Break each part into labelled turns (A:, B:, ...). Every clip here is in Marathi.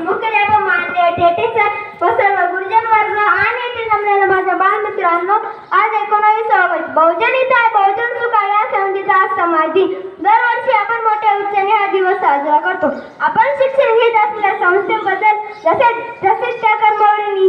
A: मुख्याध्यापक माननीय टेटे सर व सर्व गुरुजन वर्ग आणि येथे जमलेल्या माझ्या बालमित्रांनो, आज 19 ऑगस्ट बहुजन हिताय बहुजन सुखाय या संधीचा आज समाज दिन. दरवर्षी आपण मोठ्या उत्साहाने हा दिवस साजरा करतो. आपण शिक्षण घेत असलेल्या संस्थेबद्दल जसे त्या कर्मवीरांनी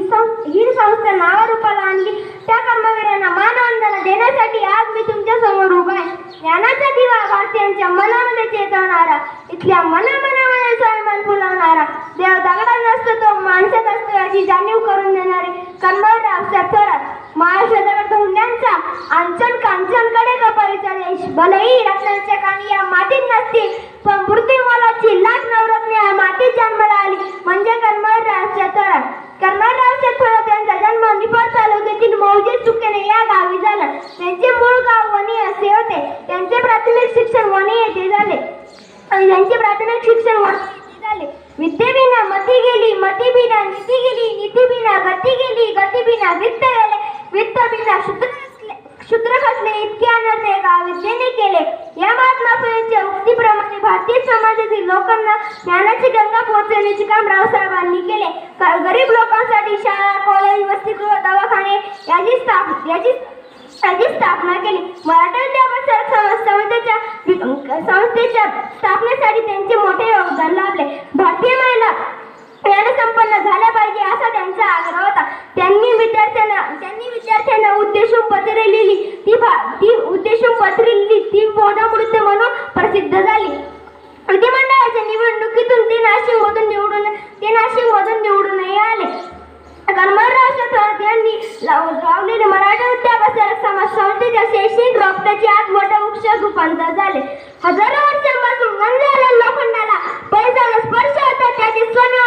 A: ही संस्था नावारूपाला आणली, त्या कर्मवीरांना मानवंदना देण्यासाठी आज मी तुमच्या समोर उभा आहे. ज्ञानाचा दिवा भारतीयांच्या मनामध्ये चेतवणारा, इथल्या मनामध्ये स्वाभिमान फुलवणारा, देव दगडात नसतो तो माणसात असतो याची जाणीव करून देणारे कर्मवीर रावसाहेब थोरात. महाराष्ट्राच्या हुंड्यांचा अंचन कांचनकडे कपारीचा देश, भलेही रत्नांच्या कानी या मातीत नसतील, पण मूर्तिमोलाची लाख नवरत्ने या मातीत जन्माला आली म्हणजे कर्मवीर रावसाहेब थोरात. कर्मवीर रावसाहेब थोरात यांचा जन्म निफाड तालुक्यातील मौजे चुकेने या गावी झाला. त्यांचे मूळ गाव वणी असे होते. त्यांचे प्राथमिक शिक्षण वणी येथे झाले आणि त्यांचे प्राथमिक शिक्षण वणी येथे झाले. विद्येविना मती गेली, मतीविना नीती गेली, नीतीविना गती गेली, गतीविना वित्त गेले, वित्तविना शूद्र खचले, इतके अनर्थ एका विद्येने केले. या महात्मा फुलेंच्या उक्तीप्रमाणे भारतीय समाजातील लोकांना ज्ञानाची गंगा पोहोचवण्याचे काम रावसाहेबांनी केले. गरीब लोकांसाठी शाळा, कॉलेज, वसतिगृह, दवाखाने याची स्थापना केली. मराठा विद्यापीठ संस्थेच्या स्थापनेसाठी त्यांचे मोठे योगदान लाभले. भारतीय महिला ज्ञानसंपन्न झाल्या पाहिजे असा त्यांचा आग्रह होता. त्यांनी विद्यार्थ्यांना उद्देशून पत्रे लिहिली. ती उद्देशून पत्रे लिहिली ती बोधामृत म्हणून प्रसिद्ध झाली. विधिमंडळाच्या निवडणुकीतून ते नाशिकमधून निवडूनही आले. कर्मवीर रावसाहेब थोरात यांनी लावलेले मराठा विद्यापीठ समाज संस्थेच्या शैक्षणिक रोपट्याचे आज मोठे वृक्ष रूपांतर झाले. हजारो वर्षांपासून गंजलेल्या लोखंडाला पैशाला स्पर्श होता त्याचे सोने